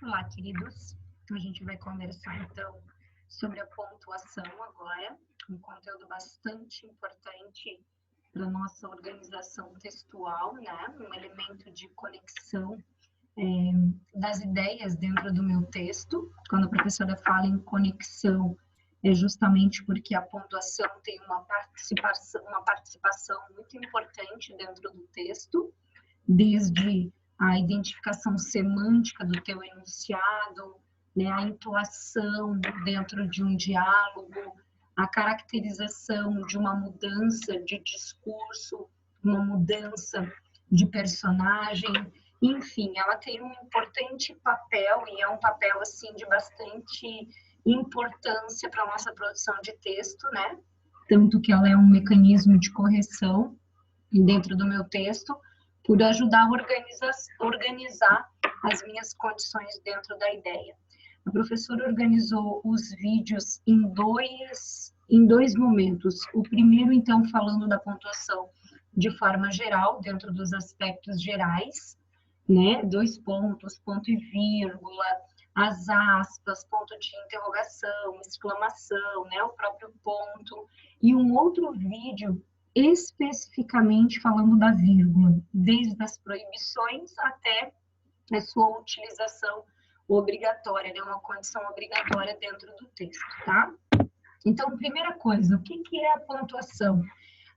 Olá, queridos. A gente vai conversar, então, sobre a pontuação agora, um conteúdo bastante importante para a nossa organização textual, né? Um elemento de conexão das ideias dentro do meu texto. Quando a professora fala em conexão, é justamente porque a pontuação tem uma participação muito importante dentro do texto, desde a identificação semântica do teu enunciado, né, a entoação dentro de um diálogo, a caracterização de uma mudança de discurso, uma mudança de personagem, enfim, ela tem um importante papel e é um papel assim de bastante importância para a nossa produção de texto, né? Tanto que ela é um mecanismo de correção dentro do meu texto, por ajudar a organizar as minhas condições dentro da ideia. A professora organizou os vídeos em dois momentos. O primeiro, então, falando da pontuação de forma geral, dentro dos aspectos gerais, né? 2 pontos, ponto e vírgula, as aspas, ponto de interrogação, exclamação, né? O próprio ponto. E um outro vídeo especificamente falando da vírgula, desde as proibições até a sua utilização obrigatória, né? Uma condição obrigatória dentro do texto, tá? Então, primeira coisa, o que é a pontuação?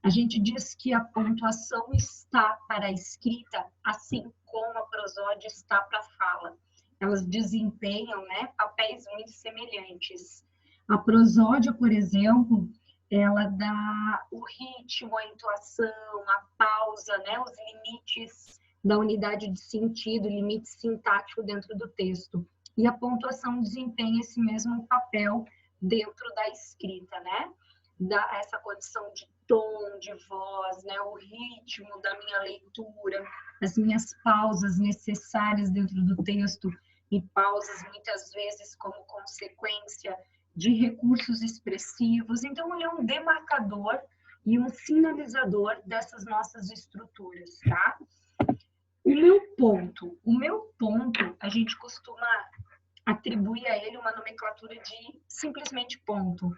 A gente diz que a pontuação está para a escrita, assim como a prosódia está para a fala. Elas desempenham, né, papéis muito semelhantes. A prosódia, por exemplo, ela dá o ritmo, a entoação, a pausa, né, os limites da unidade de sentido, limite sintático dentro do texto. E a pontuação desempenha esse mesmo papel dentro da escrita, né? Dá essa condição de tom, de voz, né? O ritmo da minha leitura, as minhas pausas necessárias dentro do texto e pausas muitas vezes como consequência de recursos expressivos. Então, ele é um demarcador e um sinalizador dessas nossas estruturas, tá? O meu ponto, a gente costuma atribuir a ele uma nomenclatura de simplesmente ponto.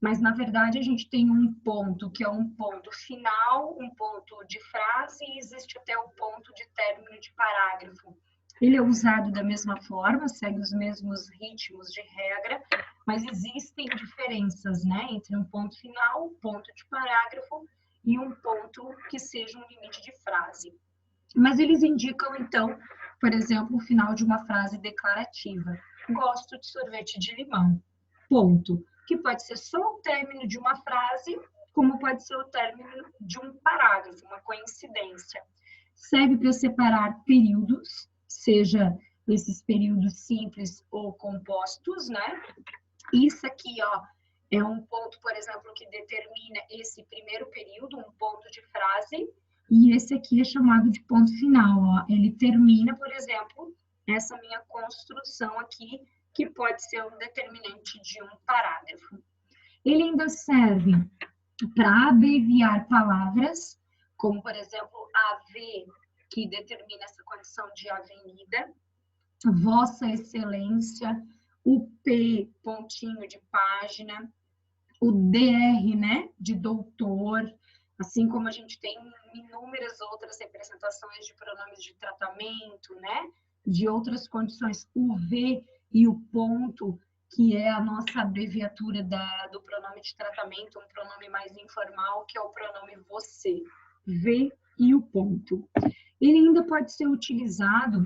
Mas, na verdade, a gente tem um ponto que é um ponto final, um ponto de frase e existe até o ponto de término de parágrafo. Ele é usado da mesma forma, segue os mesmos ritmos de regra, mas existem diferenças, né, entre um ponto final, um ponto de parágrafo e um ponto que seja um limite de frase. Mas eles indicam, então, por exemplo, o final de uma frase declarativa. Gosto de sorvete de limão. Ponto. Que pode ser só o término de uma frase, como pode ser o término de um parágrafo, uma coincidência. Serve para separar períodos, seja esses períodos simples ou compostos, né? Isso aqui, ó, é um ponto, por exemplo, que determina esse primeiro período, um ponto de frase, e esse aqui é chamado de ponto final, ó. Ele termina, por exemplo, essa minha construção aqui, que pode ser um determinante de um parágrafo. Ele ainda serve para abreviar palavras, como, por exemplo, AV, que determina essa condição de avenida, Vossa Excelência, o P, pontinho de página, o DR, né, de doutor, assim como a gente tem inúmeras outras representações de pronomes de tratamento, né, de outras condições, o V e o ponto, que é a nossa abreviatura do pronome de tratamento, um pronome mais informal, que é o pronome você, V e o ponto. Ele ainda pode ser utilizado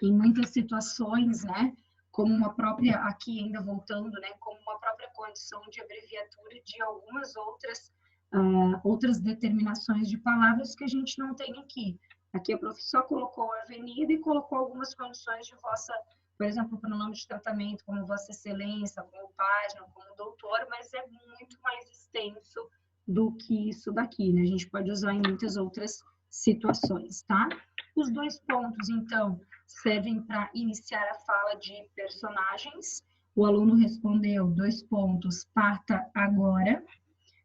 em muitas situações, né, como uma própria, aqui ainda voltando, né, como uma própria condição de abreviatura de algumas outras determinações de palavras que a gente não tem aqui. Aqui a professora colocou a avenida e colocou algumas condições de vossa, por exemplo, pronome de tratamento, como vossa excelência, como página, como doutor, mas é muito mais extenso do que isso daqui, né? A gente pode usar em muitas outras situações, tá? Os 2 pontos, então, servem para iniciar a fala de personagens. O aluno respondeu 2 pontos, parta agora.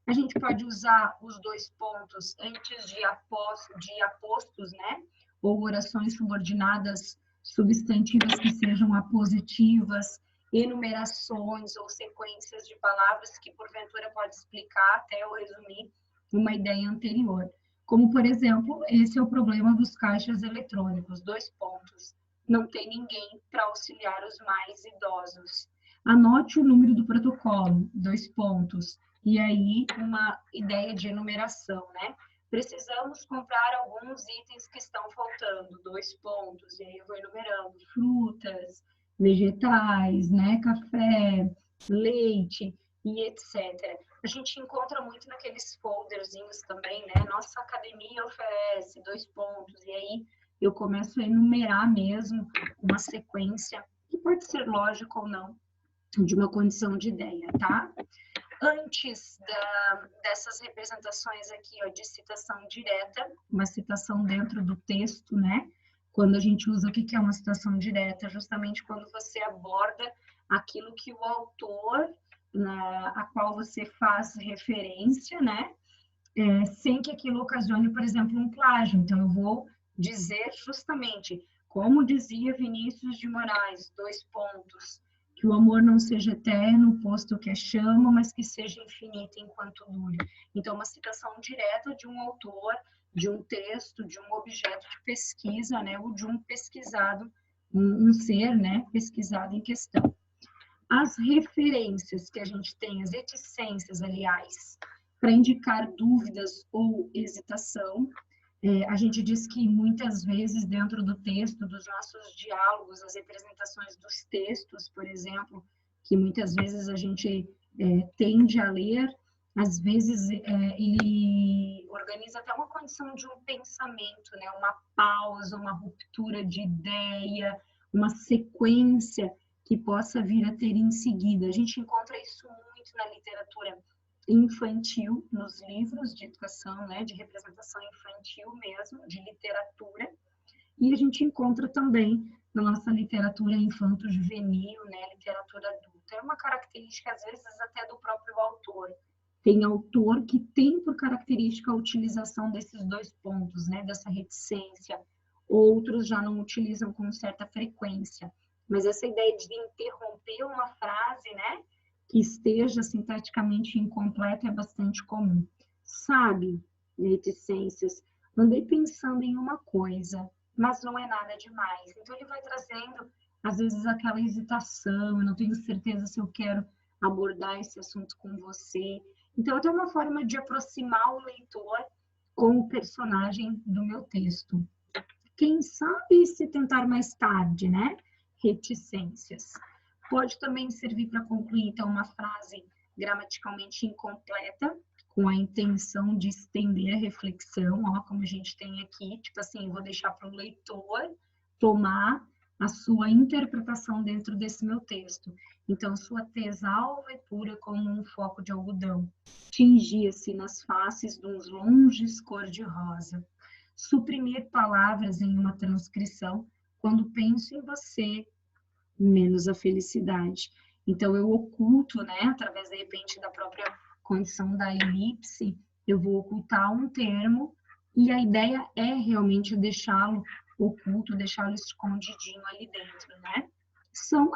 A gente pode usar os 2 pontos antes de apostos, né? Ou orações subordinadas substantivas que sejam apositivas, enumerações ou sequências de palavras que, porventura, pode explicar até ou resumir uma ideia anterior. Como, por exemplo, esse é o problema dos caixas eletrônicos, 2 pontos. Não tem ninguém para auxiliar os mais idosos. Anote o número do protocolo, 2 pontos. E aí, uma ideia de enumeração, né? Precisamos comprar alguns itens que estão faltando, 2 pontos. E aí eu vou enumerando frutas, vegetais, né? Café, leite e etc. A gente encontra muito naqueles folderzinhos também, né? Nossa academia oferece 2 pontos. E aí eu começo a enumerar mesmo uma sequência, que pode ser lógica ou não, de uma condição de ideia, tá? Antes dessas representações aqui, ó, de citação direta, uma citação dentro do texto, né? Quando a gente usa o que é uma citação direta, justamente quando você aborda aquilo que o autor, a qual você faz referência, né? Sem que aquilo ocasione, por exemplo, um plágio. Então, eu vou dizer justamente, como dizia Vinícius de Moraes, 2 pontos, que o amor não seja eterno, posto que é chama, mas que seja infinito enquanto dure. Então, uma citação direta de um autor, de um texto, de um objeto de pesquisa, né, ou de um pesquisado, um ser, né, pesquisado em questão. As referências que a gente tem, as reticências, aliás, para indicar dúvidas ou hesitação. A gente diz que muitas vezes dentro do texto, dos nossos diálogos, as representações dos textos, por exemplo, que muitas vezes a gente tende a ler, às vezes ele organiza até uma condição de um pensamento, né? Uma pausa, uma ruptura de ideia, uma sequência que possa vir a ter em seguida. A gente encontra isso muito na literatura infantil, nos livros de educação, né, de representação infantil mesmo, de literatura, e a gente encontra também na nossa literatura infanto-juvenil, né, literatura adulta. É uma característica, às vezes, até do próprio autor. Tem autor que tem por característica a utilização desses 2 pontos, né, dessa reticência. Outros já não utilizam com certa frequência. Mas essa ideia de interromper uma frase, né, que esteja sintaticamente incompleta é bastante comum. Sabe, reticências, andei pensando em uma coisa, mas não é nada demais. Então, ele vai trazendo, às vezes, aquela hesitação, eu não tenho certeza se eu quero abordar esse assunto com você. Então, até uma forma de aproximar o leitor com o personagem do meu texto. Quem sabe se tentar mais tarde, né? Reticências. Pode também servir para concluir, então, uma frase gramaticalmente incompleta, com a intenção de estender a reflexão, ó, como a gente tem aqui, tipo assim, eu vou deixar para o leitor tomar a sua interpretação dentro desse meu texto. Então, sua tez alva e pura como um foco de algodão, tingia-se nas faces de uns longes cor-de-rosa. Suprimir palavras em uma transcrição, quando penso em você, menos a felicidade. Então, eu oculto, né, através, de repente, da própria condição da elipse, eu vou ocultar um termo e a ideia é realmente deixá-lo oculto, deixá-lo escondidinho ali dentro, né?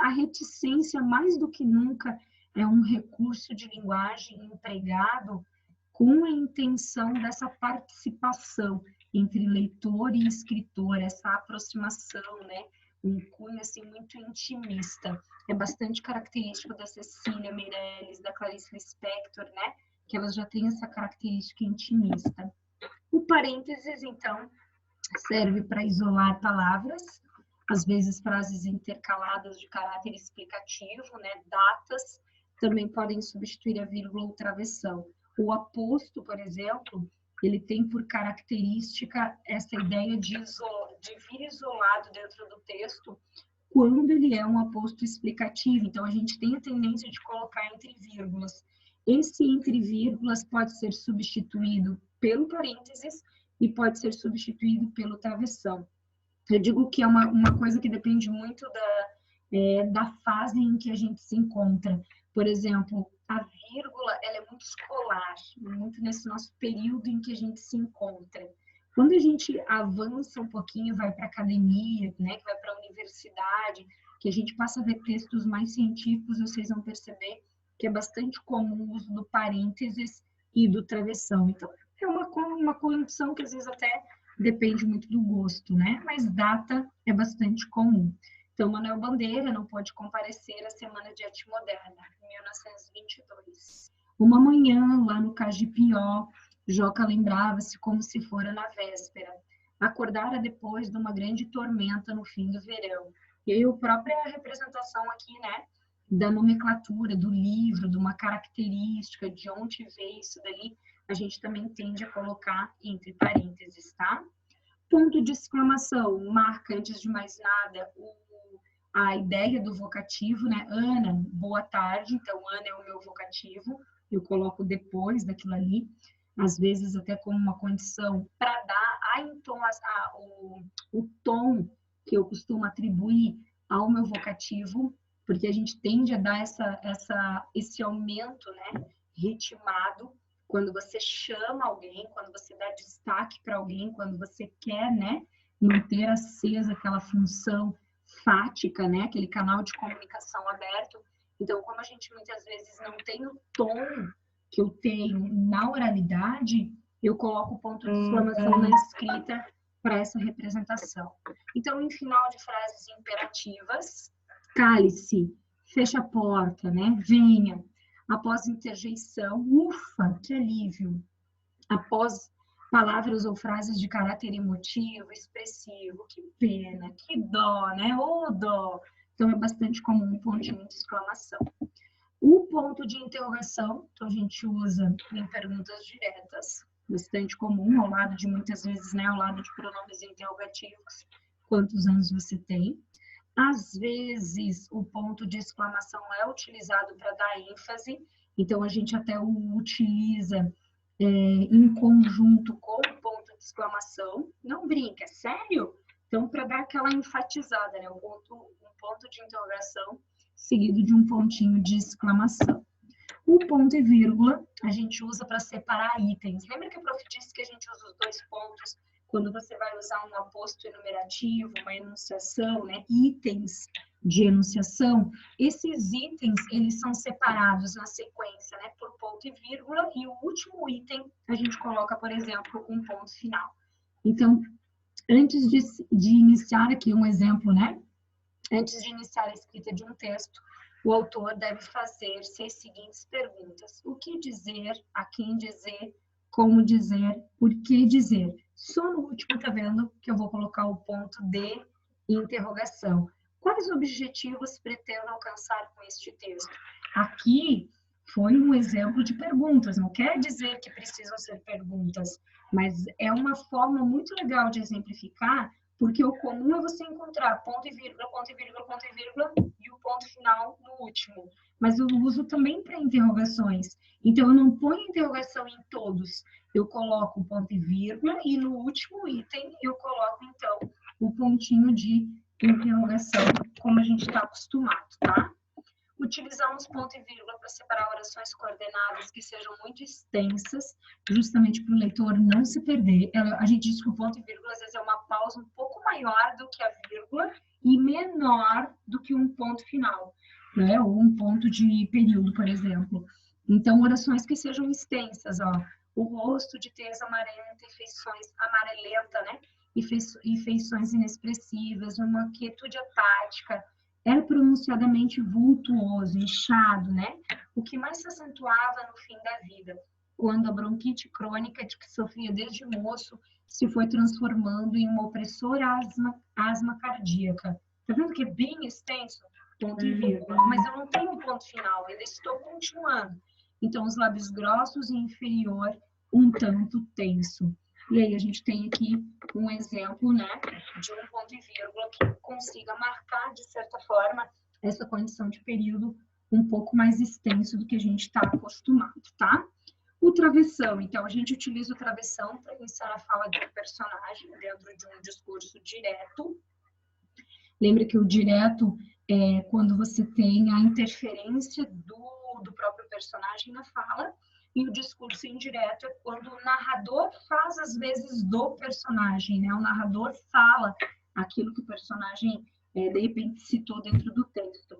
A reticência, mais do que nunca, é um recurso de linguagem empregado com a intenção dessa participação entre leitor e escritor, essa aproximação, né? Um cunho assim muito intimista. É bastante característico da Cecília Meirelles, da Clarice Lispector, né? Que elas já têm essa característica intimista. O parênteses, então, serve para isolar palavras, às vezes frases intercaladas de caráter explicativo, né? Datas também podem substituir a vírgula ou travessão. O aposto, por exemplo, ele tem por característica essa ideia de vir isolado dentro do texto quando ele é um aposto explicativo. Então, a gente tem a tendência de colocar entre vírgulas. Esse entre vírgulas pode ser substituído pelo parênteses e pode ser substituído pelo travessão. Eu digo que é uma coisa que depende muito da fase em que a gente se encontra. Por exemplo, a vírgula, ela é muito escolar, muito nesse nosso período em que a gente se encontra. Quando a gente avança um pouquinho, vai para a academia, né, que vai para a universidade, universidade, que a gente passa a ver textos mais científicos, vocês vão perceber que é bastante comum o uso do parênteses e do travessão. Então, é uma condição que às vezes até depende muito do gosto, né? Mas data é bastante comum. Então, Manuel Bandeira não pôde comparecer à Semana de Arte Moderna, em 1922. Uma manhã, lá no Cajipió, Joca lembrava-se como se fora na véspera. Acordara depois de uma grande tormenta no fim do verão. E aí, a própria representação aqui, né, da nomenclatura, do livro, de uma característica, de onde veio isso dali, a gente também tende a colocar entre parênteses, tá? Ponto de exclamação, marca, antes de mais nada, a ideia do vocativo, né? Ana, boa tarde. Então, Ana é o meu vocativo. Eu coloco depois daquilo ali, às vezes até como uma condição para dar o tom que eu costumo atribuir ao meu vocativo, porque a gente tende a dar esse aumento, né? Ritmado, quando você chama alguém, quando você dá destaque para alguém, quando você quer, né? Manter acesa aquela função fática, né? Aquele canal de comunicação aberto. Então, como a gente muitas vezes não tem o tom que eu tenho na oralidade, eu coloco o ponto de exclamação na escrita para essa representação. Então, em final de frases imperativas, cale-se, feche a porta, né? Venha. Após interjeição, ufa, que alívio. Após palavras ou frases de caráter emotivo, expressivo, que pena, que dó, né? Ô dó. Então, é bastante comum um pontinho de exclamação. O ponto de interrogação, então a gente usa em perguntas diretas, bastante comum, ao lado de muitas vezes, né? Ao lado de pronomes interrogativos. Quantos anos você tem? Às vezes, o ponto de exclamação é utilizado para dar ênfase, então a gente até o utiliza em conjunto com o ponto de exclamação. Não brinca, é sério? Então, para dar aquela enfatizada, né? Um ponto de interrogação seguido de um pontinho de exclamação. O ponto e vírgula a gente usa para separar itens. Lembra que o prof disse que a gente usa os dois pontos quando você vai usar um aposto enumerativo, uma enunciação, né? Itens de enunciação. Esses itens, eles são separados na sequência, né? Por ponto e vírgula, e o último item a gente coloca, por exemplo, um ponto final. Então, antes de iniciar aqui um exemplo, né? Antes de iniciar a escrita de um texto, o autor deve fazer-se as seguintes perguntas: o que dizer, a quem dizer, como dizer, por que dizer. Só no último, tá vendo que eu vou colocar o ponto de interrogação. Quais objetivos pretendo alcançar com este texto? Aqui foi um exemplo de perguntas, não quer dizer que precisam ser perguntas, mas é uma forma muito legal de exemplificar, porque o comum é você encontrar ponto e vírgula, ponto e vírgula, ponto e vírgula e o ponto final no último. Mas eu uso também para interrogações. Então, eu não ponho interrogação em todos. Eu coloco o ponto e vírgula e no último item eu coloco, então, o pontinho de interrogação, como a gente está acostumado, tá? Utilizamos ponto e vírgula para separar orações coordenadas que sejam muito extensas, justamente para o leitor não se perder. A gente diz que o ponto e vírgula, às vezes, é uma pausa um pouco maior do que a vírgula e menor do que um ponto final, né? Ou um ponto de período, por exemplo. Então, orações que sejam extensas, ó. O rosto de tez amarelenta e feições amarelenta, né? E feições inexpressivas, uma quietude apática, era pronunciadamente vultuoso, inchado, né? O que mais se acentuava no fim da vida, quando a bronquite crônica de que sofria desde moço se foi transformando em uma opressora asma cardíaca. Tá vendo que é bem extenso? Ponto e vírgula. Mas eu não tenho ponto final, ainda estou continuando. Então, os lábios grossos e inferior, um tanto tenso. E aí a gente tem aqui um exemplo, né, de um ponto e vírgula que consiga marcar, de certa forma, essa condição de período um pouco mais extenso do que a gente está acostumado, tá? O travessão, então, a gente utiliza o travessão para iniciar a fala de um personagem dentro de um discurso direto. Lembra que o direto é quando você tem a interferência do próprio personagem na fala, e o discurso indireto é quando o narrador faz, às vezes, do personagem, né? O narrador fala aquilo que o personagem de repente citou dentro do texto.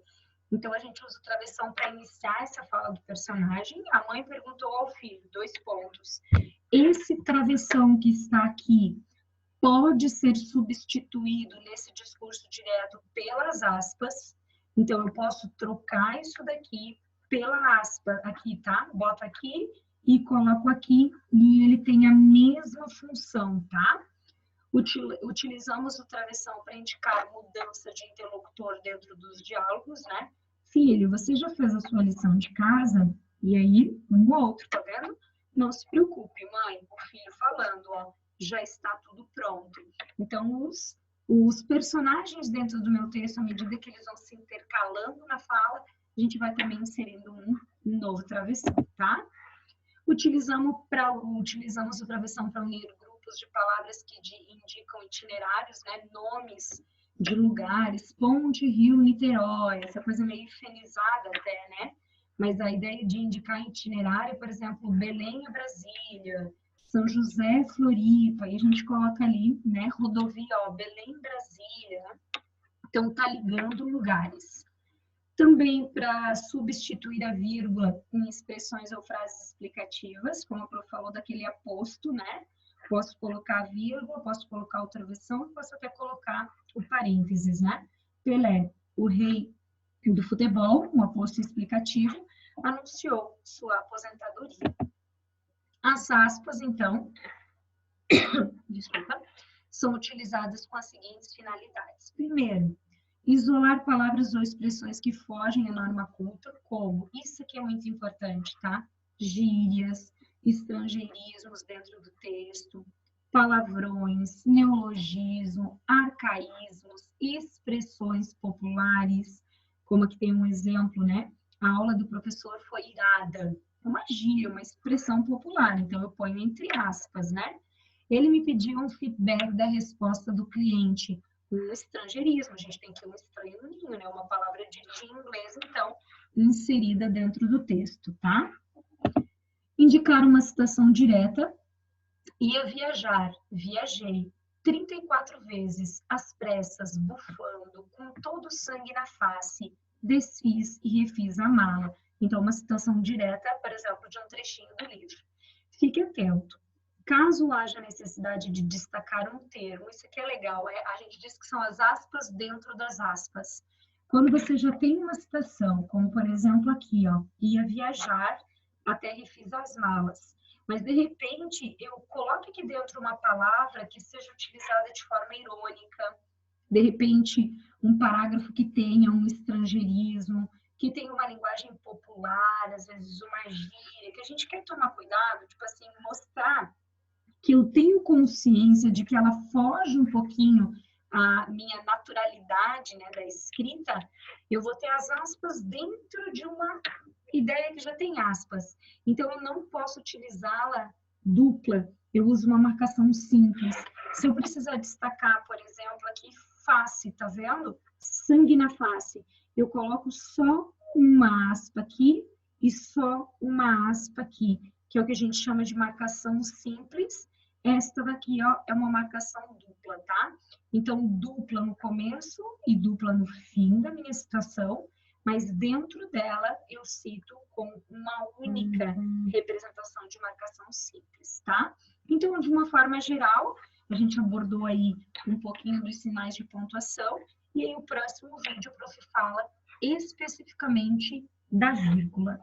Então, a gente usa o travessão para iniciar essa fala do personagem. A mãe perguntou ao filho, 2 pontos. Esse travessão que está aqui pode ser substituído nesse discurso direto pelas aspas. Então, eu posso trocar isso daqui pela aspa aqui, tá? Boto aqui e coloco aqui e ele tem a mesma função, tá? Utilizamos o travessão para indicar mudança de interlocutor dentro dos diálogos, né? Filho, você já fez a sua lição de casa? E aí, um outro, tá vendo? Não se preocupe, mãe, o filho falando, ó, já está tudo pronto. Então, os personagens dentro do meu texto, à medida que eles vão se intercalando na fala, a gente vai também inserindo um novo travessão, tá? Utilizamos o travessão para unir grupos de palavras que indicam itinerários, né? Nomes de lugares, Ponte, Rio, Niterói, essa coisa meio fenizada até, né? Mas a ideia de indicar itinerário, por exemplo, Belém a Brasília, São José, Floripa, aí a gente coloca ali, né? Rodovia, ó, Belém, Brasília. Então, tá ligando lugares. Também para substituir a vírgula em expressões ou frases explicativas, como a Pro falou daquele aposto, né? Posso colocar a vírgula, posso colocar o travessão, posso até colocar o parênteses, né? Pelé, o rei do futebol, um aposto explicativo, anunciou sua aposentadoria. As aspas, então, desculpa, são utilizadas com as seguintes finalidades. Primeiro, isolar palavras ou expressões que fogem à norma culta, como, isso aqui é muito importante, tá? Gírias, estrangeirismos dentro do texto, palavrões, neologismo, arcaísmos, expressões populares, como aqui tem um exemplo, né? A aula do professor foi irada. É uma gíria, uma expressão popular, então eu ponho entre aspas, né? Ele me pediu um feedback da resposta do cliente. Um estrangeirismo, a gente tem que um estranho no ninho, né? Uma palavra de inglês, então, inserida dentro do texto, tá? Indicar uma citação direta. Ia viajar, viajei 34 vezes, às pressas, bufando, com todo o sangue na face, desfiz e refiz a mala. Então, uma citação direta, por exemplo, de um trechinho do livro. Fique atento. Caso haja necessidade de destacar um termo, isso aqui é legal, a gente diz que são as aspas dentro das aspas. Quando você já tem uma citação, como por exemplo aqui, ó, ia viajar, até refiz as malas. Mas de repente eu coloco aqui dentro uma palavra que seja utilizada de forma irônica, de repente um parágrafo que tenha um estrangeirismo, que tenha uma linguagem popular, às vezes uma gíria, que a gente quer tomar cuidado, tipo assim, mostrar que eu tenho consciência de que ela foge um pouquinho a minha naturalidade, né, da escrita, eu vou ter as aspas dentro de uma ideia que já tem aspas. Então, eu não posso utilizá-la dupla, eu uso uma marcação simples. Se eu precisar destacar, por exemplo, aqui, face, tá vendo? Sangue na face. Eu coloco só uma aspa aqui e só uma aspa aqui, que é o que a gente chama de marcação simples. Esta daqui, ó, é uma marcação dupla, tá? Então, dupla no começo e dupla no fim da minha citação, mas dentro dela eu cito com uma única representação de marcação simples, tá? Então, de uma forma geral, a gente abordou aí um pouquinho dos sinais de pontuação, e aí o próximo vídeo, o prof. fala especificamente da vírgula.